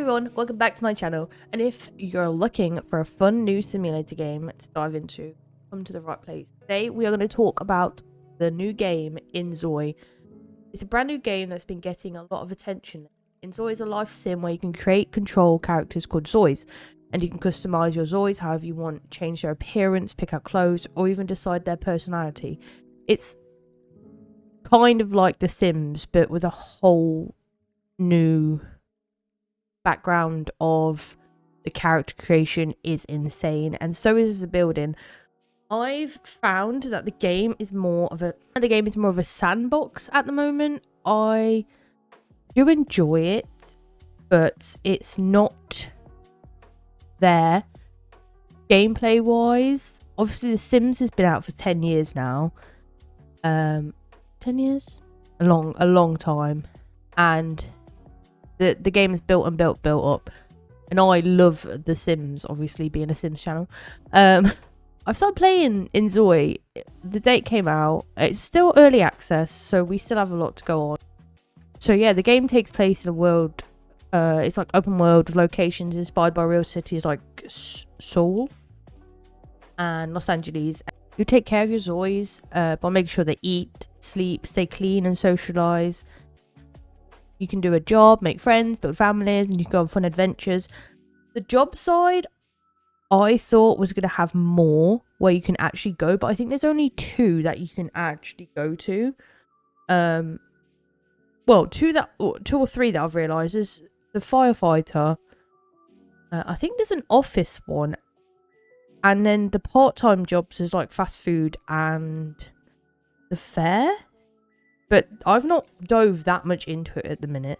everyone, welcome back to my channel, and if you're looking for a fun new simulator game to dive into, come to the right place. Today we are going to talk about the new game Inzoi. It's a brand new game that's been getting a lot of attention. Inzoi is a life sim where you can create control characters called Zois, and you can customize your Zois however you want, change their appearance, pick out clothes, or even decide their personality. It's kind of like The Sims, but with a whole new background of the character creation is insane, and so is the building. I've found that the game is more of a sandbox at the moment. I do enjoy it, but it's not there gameplay wise. Obviously The Sims has been out for 10 years now. 10 years? A long time. And the game is built up, and I love The Sims, obviously being a Sims channel. I've started playing Inzoi. The date came out. It's still early access, so we still have a lot to go on. So yeah, the game takes place in a world, it's like open world with locations inspired by real cities like Seoul and Los Angeles. You take care of your Zois by making sure they eat, sleep, stay clean and socialize. You can do a job, make friends, build families, and you can go on fun adventures. The job side, I thought was going to have more where you can actually go, but I think there's only 2 that you can actually go to. Well, 2 or 3 that I've realised is the firefighter. I think there's an office one, and then the part-time jobs is like fast food and the fair. But I've not dove that much into it at the minute.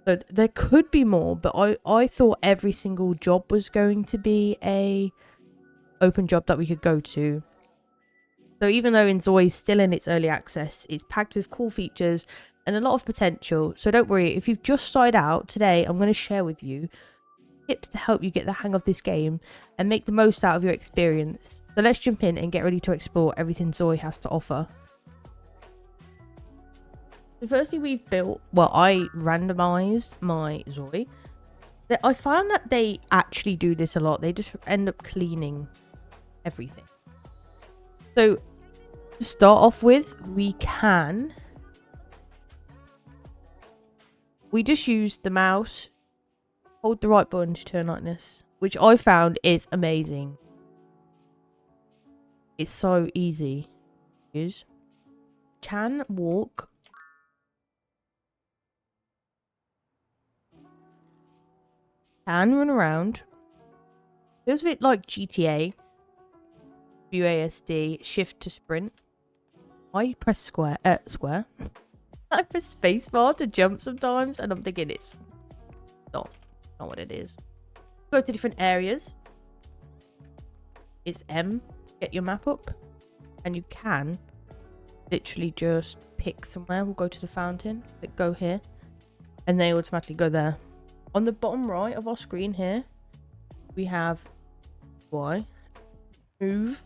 So there could be more, but I thought every single job was going to be a open job that we could go to. So even though Inzoi is still in its early access, it's packed with cool features and a lot of potential. So don't worry, if you've just started out, today I'm going to share with you tips to help you get the hang of this game and make the most out of your experience. So let's jump in and get ready to explore everything Inzoi has to offer. So firstly, I randomized my Zoi. I found that they actually do this a lot. They just end up cleaning everything. So to start off with, we just use the mouse, hold the right button to turn like this, which I found is amazing. It's so easy to use. Can walk. Can run around. Feels a bit like GTA. WASD, shift to sprint. I press square. I press spacebar to jump sometimes, and I'm thinking it's not what it is. Go to different areas. It's M. Get your map up, and you can literally just pick somewhere. We'll go to the fountain. Click go here, and they automatically go there. On the bottom right of our screen here, we have UI. Move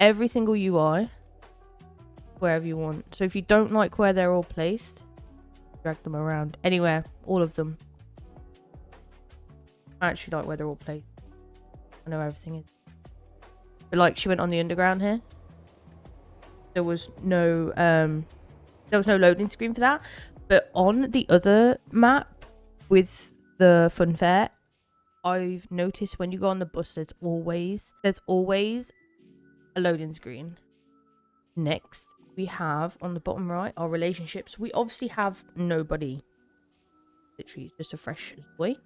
every single UI wherever you want. So if you don't like where they're all placed, drag them around. Anywhere. All of them. I actually like where they're all placed. I know everything is. But like, she went on the underground here. There was no loading screen for that. But on the other map with the fun fair, I've noticed when you go on the bus, there's always a loading screen. Next, we have on the bottom right our relationships. We obviously have nobody. Literally just a fresh Zoi.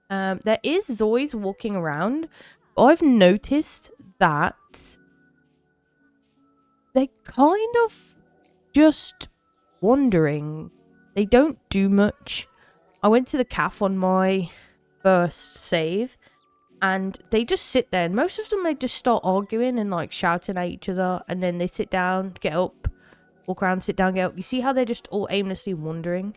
There is Zois walking around. I've noticed that they're kind of just wandering. They don't do much. I went to the cafe on my first save, and they just sit there, and most of them, they just start arguing and like shouting at each other, and then they sit down, get up, walk around, sit down, get up. You see how they're just all aimlessly wandering?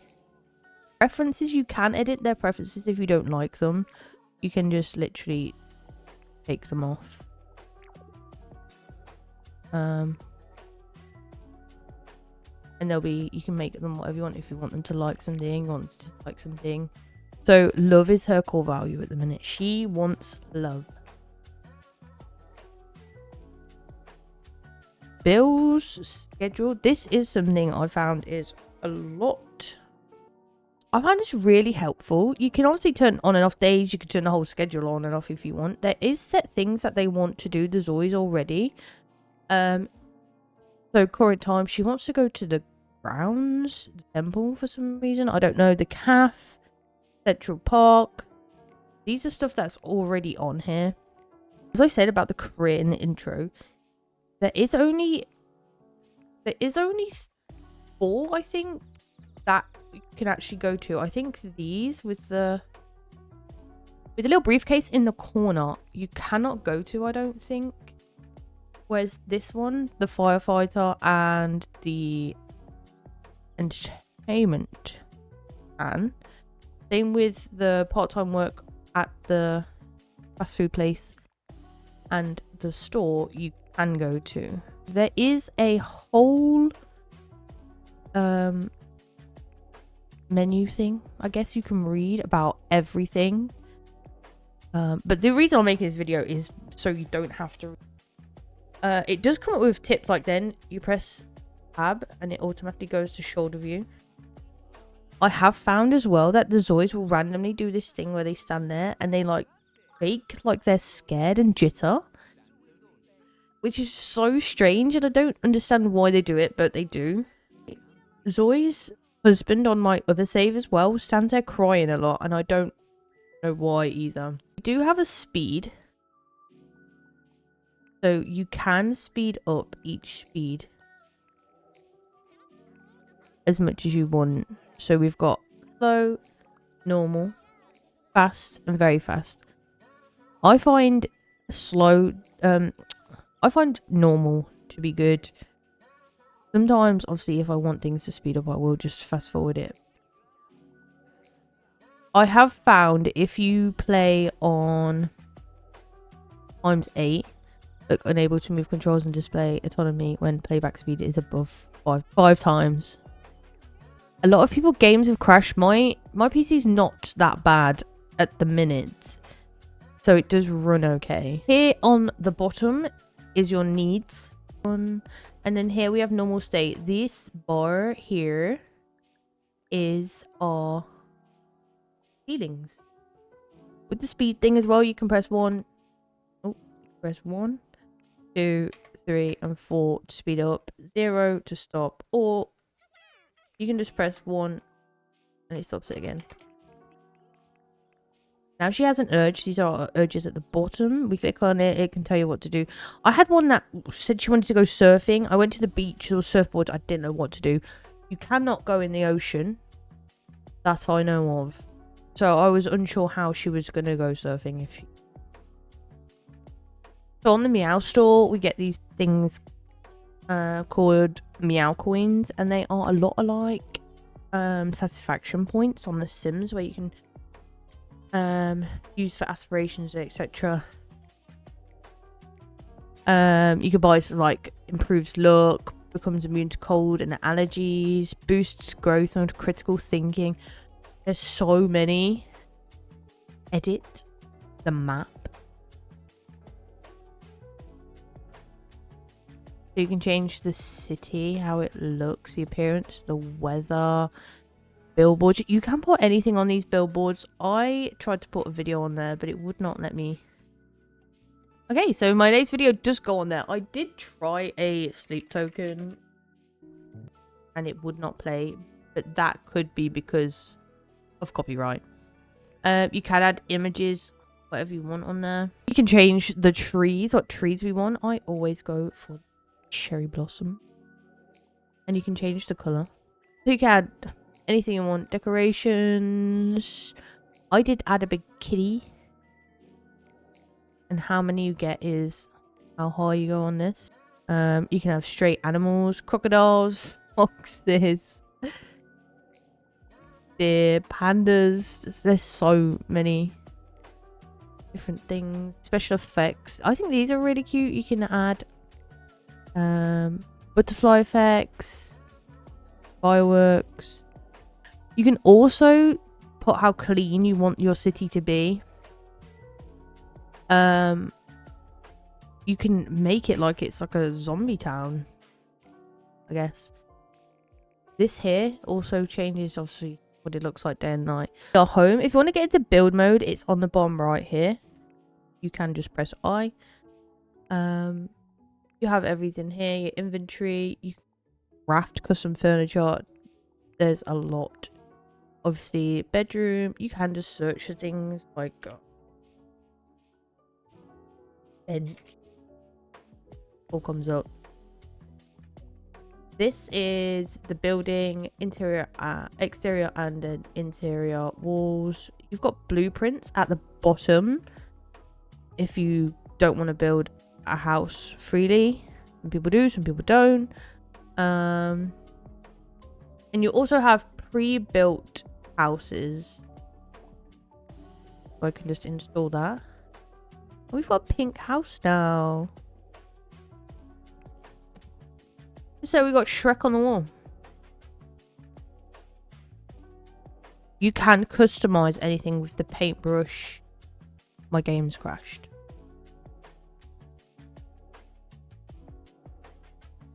Preferences, you can edit their preferences if you don't like them. You can just literally take them off. And you can make them whatever you want. If you want them to like something, you want them to like something. So love is her core value at the minute. She wants love. Bills schedule. This is something I found is a lot. I find this really helpful. You can obviously turn on and off days. You can turn the whole schedule on and off if you want. There is set things that they want to do. There's always already. So current time, she wants to go to the grounds, the temple for some reason. I don't know. The calf, Central Park. These are stuff that's already on here. As I said about the career in the intro, there is only 4, I think, that you can actually go to. I think these with the little briefcase in the corner, you cannot go to, I don't think. Whereas this one, the firefighter and the entertainment can. Same with the part-time work at the fast food place and the store, you can go to. There is a whole menu thing, I guess you can read about everything. But the reason I'm making this video is so you don't have to. It does come up with tips, like then you press tab and it automatically goes to shoulder view. I have found as well that the Zoids will randomly do this thing where they stand there and they like fake like they're scared and jitter, which is so strange, and I don't understand why they do it, but they do. Zoi's husband on my other save as well stands there crying a lot, and I don't know why either. We do have a speed, so you can speed up each speed as much as you want. So we've got slow, normal, fast, and very fast. I find slow, I find normal to be good. Sometimes, obviously, if I want things to speed up, I will just fast forward it. I have found if you play on ×8, look, unable to move controls and display autonomy when playback speed is above 5 times. A lot of people games have crashed. My PC is not that bad at the minute, so it does run okay. Here on the bottom is your needs, and then here we have normal state. This bar here is our feelings. With the speed thing as well, you can press 1. Oh, press 1, 2, 3, and 4 to speed up, 0 to stop, or you can just press 1 and it stops it again. Now she has an urge. These are our urges at the bottom. We click on it, it can tell you what to do. I had one that said she wanted to go surfing. I went to the beach or surfboard. I didn't know what to do. You cannot go in the ocean. That I know of. So I was unsure how she was going to go surfing. So on the Meow store, we get these things called Meow coins, and they are a lot alike satisfaction points on the Sims, where you can use for aspirations, etc. You could buy some, like, improves luck, becomes immune to cold and allergies, boosts growth and critical thinking. There's so many. Edit the map. You can change the city, how it looks, the appearance, the weather, billboards. You can put anything on these billboards. I tried to put a video on there, but it would not let me. Okay, so my latest video does go on there. I did try a sleep token and it would not play, but that could be because of copyright. You can add images, whatever you want on there. You can change the trees, what trees we want. I always go for cherry blossom, and you can change the color. So you can add anything you want. Decorations. I did add a big kitty, and how many you get is how high you go on this. You can have straight animals, crocodiles, foxes, deer, pandas. There's so many different things. Special effects. I think these are really cute. You can add butterfly effects, fireworks. You can also put how clean you want your city to be. You can make it like it's like a zombie town, I guess. This here also changes obviously what it looks like day and night. Your home, if you want to get into build mode, it's on the bottom right here. You can just press I. You have everything here, your inventory, you can craft custom furniture. There's a lot. Obviously, bedroom, you can just search for things like bench. All comes up. This is the building, interior, exterior and interior walls. You've got blueprints at the bottom if you don't want to build a house freely. Some people do, some people don't. And you also have pre-built houses. So I can just install that. We've got a pink house now. So we got Shrek on the wall. You can customize anything with the paintbrush. My game's crashed.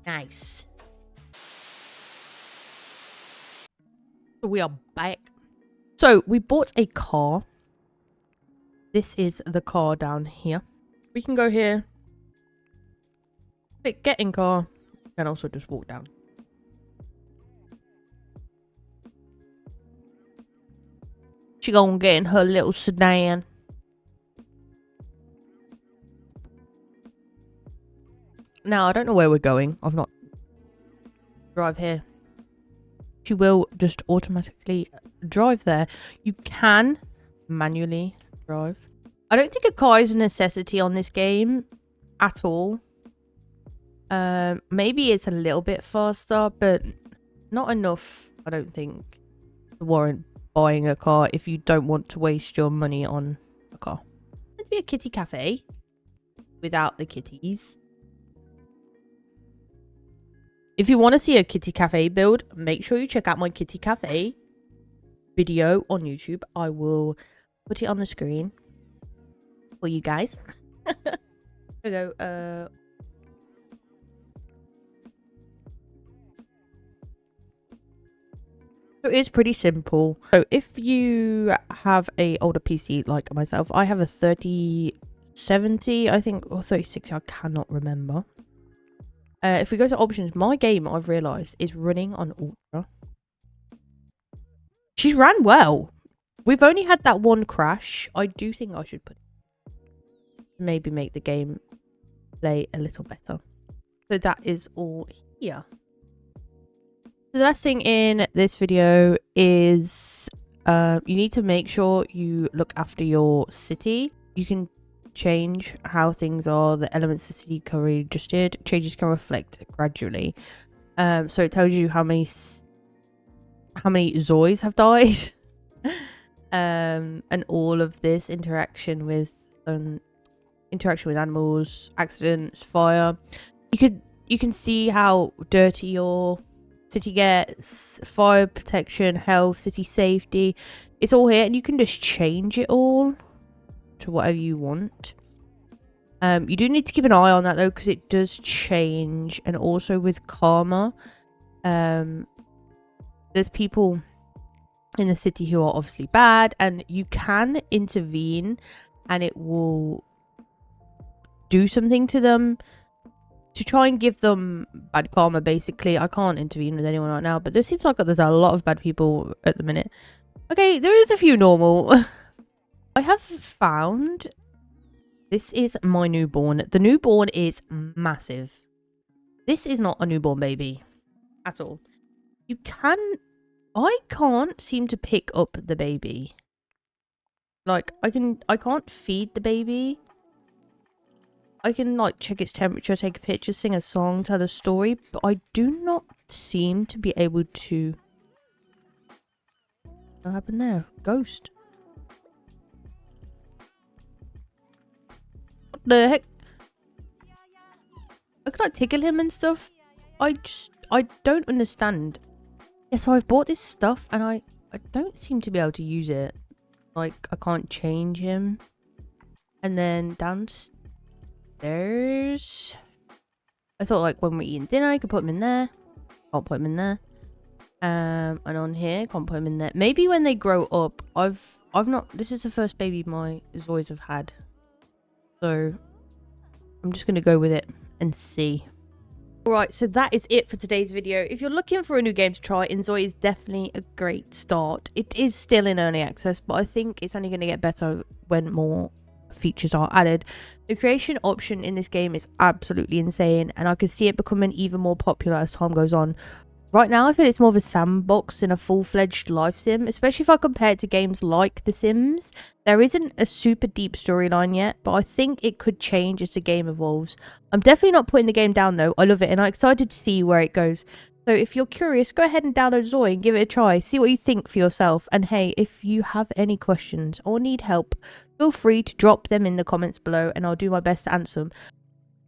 Nice. We are back. So we bought a car. This is the car down here. We can go here. Click get in car. And also just walk down. She gonna get in her little sedan. Now I don't know where we're going. I've not drive here. She will just automatically drive there. You can manually drive. I don't think a car is a necessity on this game at all. Maybe it's a little bit faster, but not enough, I don't think, to warrant buying a car if you don't want to waste your money on a car. It's be a kitty cafe without the kitties. If you want to see a kitty cafe build, make sure you check out my kitty cafe video on YouTube. I will put it on the screen for you guys. There we go. So it is pretty simple. So if you have a older PC like myself, I have a 3070, I think, or 3060, I cannot remember. If we go to options, my game, I've realised, is running on Ultra. She's ran well. We've only had that one crash. I do think I should maybe make the game play a little better. So that is all here. The last thing in this video is you need to make sure you look after your city. You can change how things are. The elements the city currently adjusted. Changes can reflect gradually. So it tells you how many Zois have died. And all of this interaction with animals, accidents, fire. You can see how dirty your city gets, fire protection, health, city safety. It's all here, and you can just change it all to whatever you want. You do need to keep an eye on that though, because it does change. And also with karma, there's people in the city who are obviously bad, and you can intervene and it will do something to them to try and give them bad karma. Basically, I can't intervene with anyone right now, but there seems like there's a lot of bad people at the minute. Okay, there is a few normal. I have found this is my newborn. The newborn is massive. This is not a newborn baby at all. I can't seem to pick up the baby. Like, I can't feed the baby. I can, like, check its temperature, take a picture, sing a song, tell a story, but I do not seem to be able to... What happened there? Ghost. What the heck? I could, like, tickle him and stuff. I don't understand. Yeah, so I've bought this stuff, and I I don't seem to be able to use it. Like, I can't change him. And then downstairs, I thought like when we're eating dinner, I could put him in there. Can't put him in there. And on here, can't put him in there. Maybe when they grow up, I've not. This is the first baby my Zoids have had, so I'm just gonna go with it and see. Alright, so that is it for today's video. If you're looking for a new game to try, Inzoi is definitely a great start. It is still in early access, but I think it's only going to get better when more features are added. The creation option in this game is absolutely insane, and I can see it becoming even more popular as time goes on. Right now, I feel it's more of a sandbox than a full-fledged life sim, especially if I compare it to games like The Sims. There isn't a super deep storyline yet, but I think it could change as the game evolves. I'm definitely not putting the game down though. I love it and I'm excited to see where it goes. So if you're curious, go ahead and download Inzoi and give it a try. See what you think for yourself. And hey, if you have any questions or need help, feel free to drop them in the comments below and I'll do my best to answer them.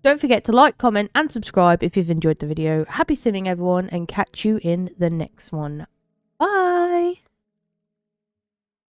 Don't forget to like, comment and subscribe if you've enjoyed the video. Happy simming everyone and catch you in the next one. Bye!